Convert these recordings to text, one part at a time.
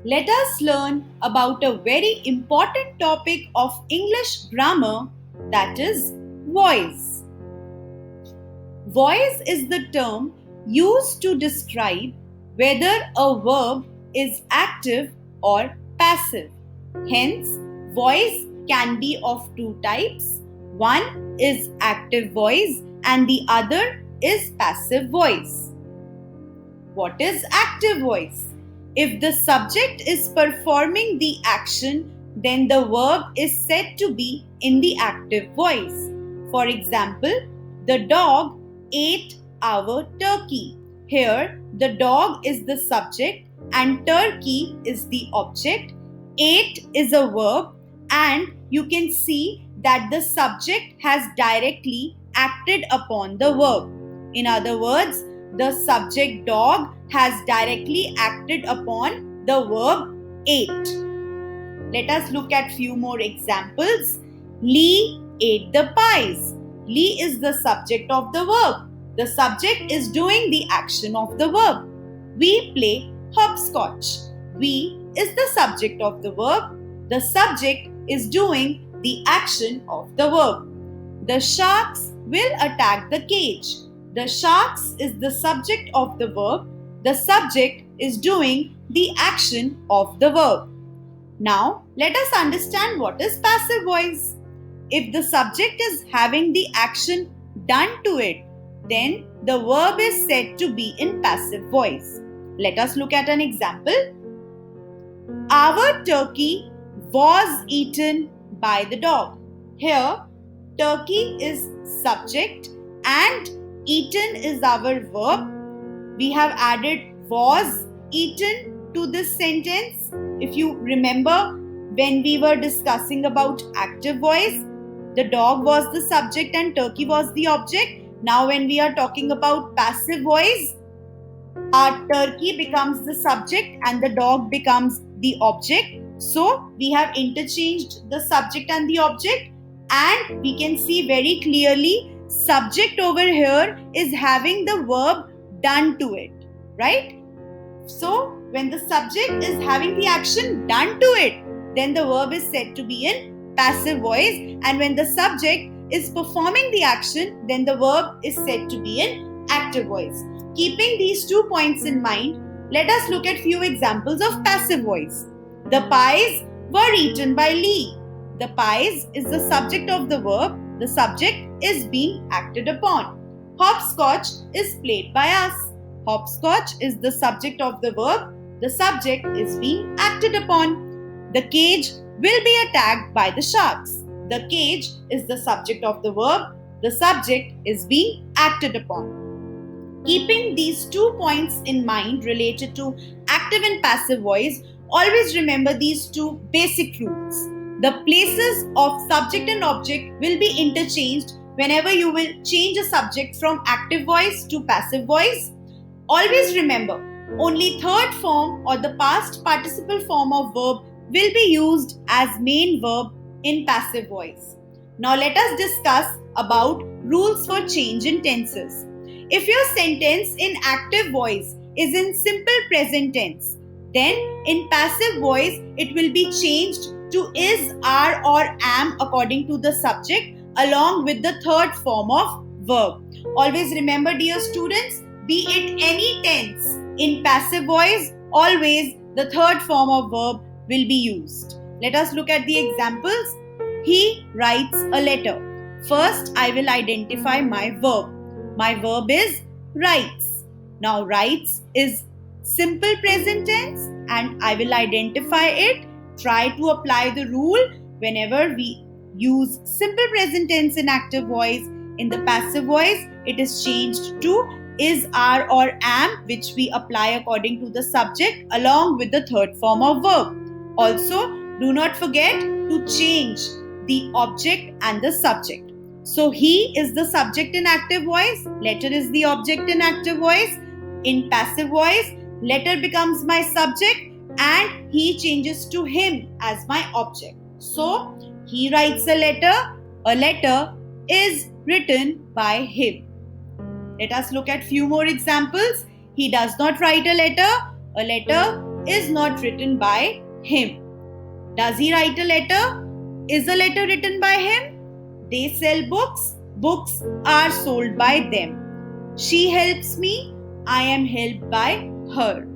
Let us learn about a very important topic of English grammar, that is voice. Voice is the term used to describe whether a verb is active or passive. Hence, voice can be of two types. One is active voice and the other is passive voice. What is active voice? If the subject is performing the action, then the verb is said to be in the active voice. For example, the dog ate our turkey. Here, the dog is the subject and turkey is the object. Ate is a verb, and you can see that the subject has directly acted upon the verb. In other words, the subject dog has directly acted upon the verb ate. Let us look at few more examples. Lee ate the pies. Lee is the subject of the verb. The subject is doing the action of the verb. We play hopscotch. We is the subject of the verb. The subject is doing the action of the verb. The sharks will attack the cage. The sharks is the subject of the verb. The subject is doing the action of the verb. Now, let us understand what is passive voice. If the subject is having the action done to it, then the verb is said to be in passive voice. Let us look at an example. Our turkey was eaten by the dog. Here, turkey is subject and eaten is our verb. We have added was eaten to this sentence. If you remember, when we were discussing about active voice, the dog was the subject and turkey was the object. Now when we are talking about passive voice, our turkey becomes the subject and the dog becomes the object. So we have interchanged the subject and the object, and we can see very clearly subject over here is having the verb done to it, right? So when the subject is having the action done to it, then the verb is said to be in passive voice, and when the subject is performing the action, then the verb is said to be in active voice. Keeping these 2 points in mind, let us look at few examples of passive voice. The pies were eaten by Lee. The pies is the subject of the verb. The subject is being acted upon. Hopscotch is played by us. Hopscotch is the subject of the verb. The subject is being acted upon. The cage will be attacked by the sharks. The cage is the subject of the verb. The subject is being acted upon. Keeping these 2 points in mind related to active and passive voice, always remember these 2 basic rules. The places of subject and object will be interchanged whenever you will change a subject from active voice to passive voice. Always remember, only third form or the past participle form of verb will be used as main verb in passive voice. Now let us discuss about rules for change in tenses. If your sentence in active voice is in simple present tense, then in passive voice it will be changed to is, are or am according to the subject along with the third form of verb. Always remember, dear students, be it any tense, in passive voice, always the third form of verb will be used. Let us look at the examples. He writes a letter. First, I will identify my verb. My verb is writes. Now, writes is simple present tense and I will identify it. Try to apply the rule whenever we use simple present tense in active voice. In the passive voice, it is changed to is, are or am, which we apply according to the subject along with the third form of verb. Also, do not forget to change the object and the subject. So, he is the subject in active voice, letter is the object in active voice. In passive voice, letter becomes my subject and he changes to him as my object. So, he writes a letter is written by him. Let us look at few more examples. He does not write a letter is not written by him. Does he write a letter? Is a letter written by him? They sell books. Books are sold by them. She helps me. I am helped by her.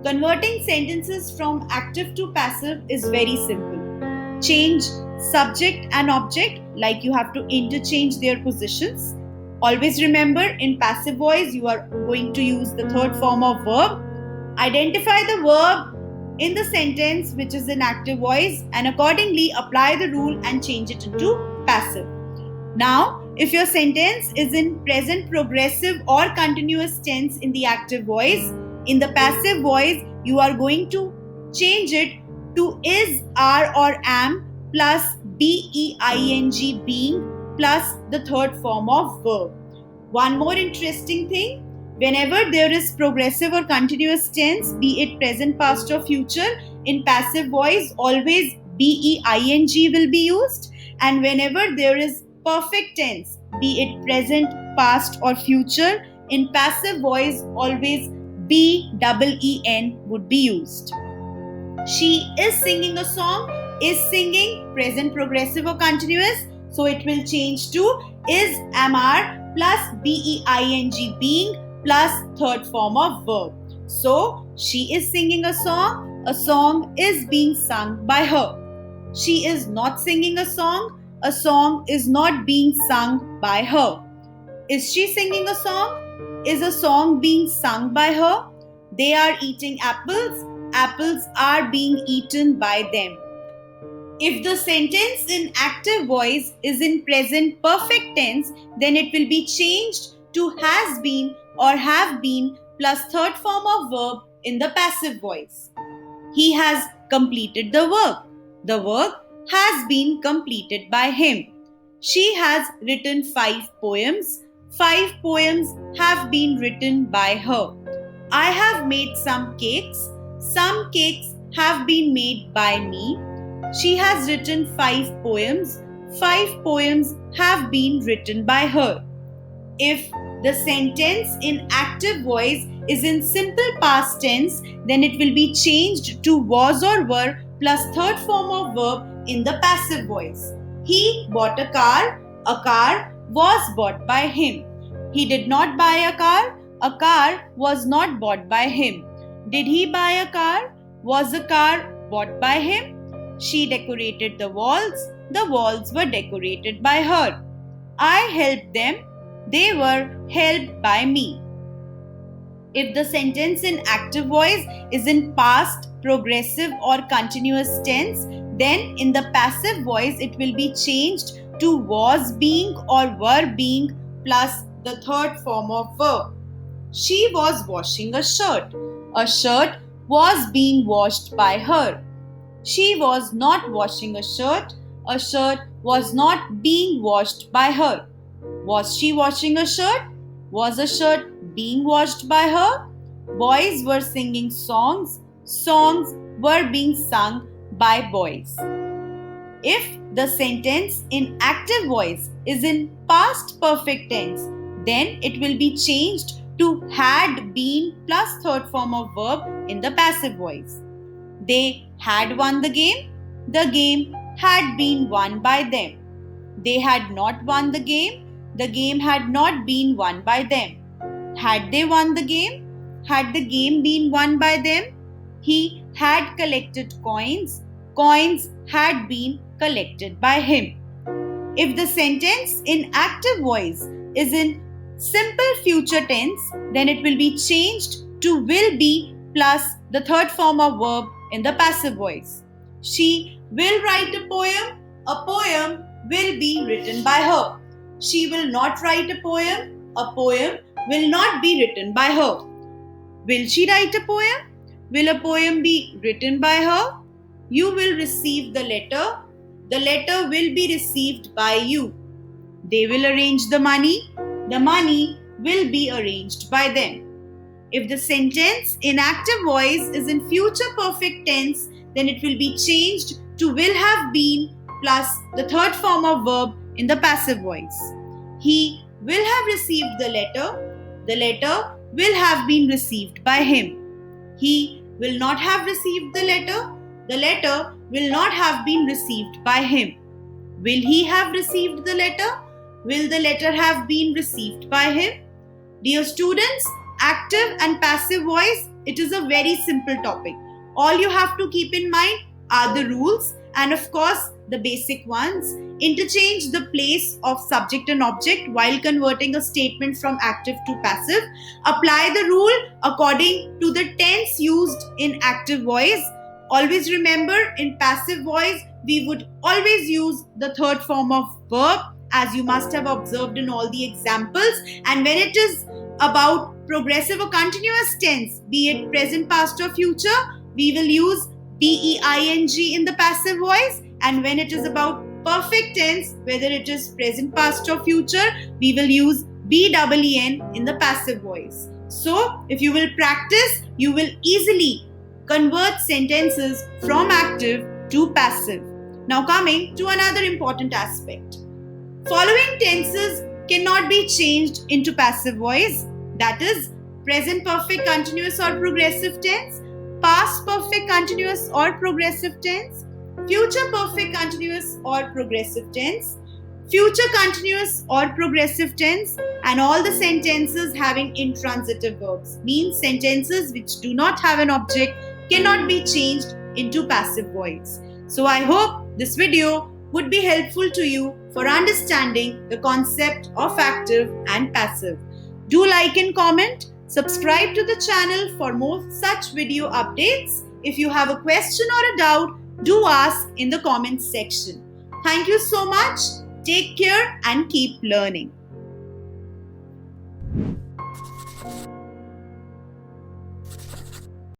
Converting sentences from active to passive is very simple. Change subject and object, like you have to interchange their positions. Always remember, in passive voice, you are going to use the third form of verb. Identify the verb in the sentence which is in active voice and accordingly apply the rule and change it into passive. Now, if your sentence is in present progressive or continuous tense in the active voice, in the passive voice, you are going to change it to is, are or am plus being being plus the third form of verb. One more interesting thing, whenever there is progressive or continuous tense, be it present, past or future, in passive voice always being will be used, and whenever there is perfect tense, be it present, past or future, in passive voice always BEEN would be used. She is singing a song. Is singing present progressive or continuous, so it will change to is, am, are plus being plus third form of verb. So she is singing a song is being sung by her. She is not singing a song is not being sung by her. Is she singing a song? Is a song being sung by her? They are eating apples. Apples are being eaten by them. If the sentence in active voice is in present perfect tense, then it will be changed to has been or have been plus third form of verb in the passive voice. He has completed the work. The work has been completed by him. She has written 5 poems. 5 poems have been written by her. I have made some cakes. Some cakes have been made by me. She has written 5 poems. 5 poems have been written by her. If the sentence in active voice is in simple past tense, then it will be changed to was or were plus third form of verb in the passive voice. He bought a car. A car was bought by him. He did not buy a car. A car was not bought by him. Did he buy a car? Was a car bought by him? She decorated the walls. The walls were decorated by her. I helped them. They were helped by me. If the sentence in active voice is in past, progressive or continuous tense, then in the passive voice it will be changed to was being or were being plus the third form of verb. She was washing a shirt. A shirt was being washed by her. She was not washing a shirt. A shirt was not being washed by her. Was she washing a shirt? Was a shirt being washed by her? Boys were singing songs. Songs were being sung by boys. If the sentence in active voice is in past perfect tense, then it will be changed to had been plus third form of verb in the passive voice. They had won the game. The game had been won by them. They had not won the game. The game had not been won by them. Had they won the game? Had the game been won by them? He had collected coins. Coins had been collected by him. If the sentence in active voice is in simple future tense, then it will be changed to will be plus the third form of verb in the passive voice. She will write a poem. A poem will be written by her. She will not write a poem. A poem will not be written by her. Will she write a poem? Will a poem be written by her? You will receive the letter. The letter will be received by you. They will arrange the money. The money will be arranged by them. If the sentence in active voice is in future perfect tense, then it will be changed to will have been plus the third form of verb in the passive voice. He will have received the letter. The letter will have been received by him. He will not have received the letter will not have been received by him. Will he have received the letter? Will the letter have been received by him? Dear students, active and passive voice, it is a very simple topic. All you have to keep in mind are the rules and of course the basic ones. Interchange the place of subject and object while converting a statement from active to passive. Apply the rule according to the tense used in active voice. Always remember, in passive voice, we would always use the third form of verb, as you must have observed in all the examples. And when it is about progressive or continuous tense, be it present, past, or future, we will use BEING in the passive voice. And when it is about perfect tense, whether it is present, past, or future, we will use BEEN in the passive voice. So, if you will practice, you will easily convert sentences from active to passive. Now, coming to another important aspect. Following tenses cannot be changed into passive voice, that is, present perfect continuous or progressive tense, past perfect continuous or progressive tense, future perfect continuous or progressive tense, future continuous or progressive tense, and all the sentences having intransitive verbs, means sentences which do not have an object cannot be changed into passive voice. So I hope this video would be helpful to you for understanding the concept of active and passive. Do like and comment, subscribe to the channel for more such video updates. If you have a question or a doubt, do ask in the comments section. Thank you so much. Take care and keep learning.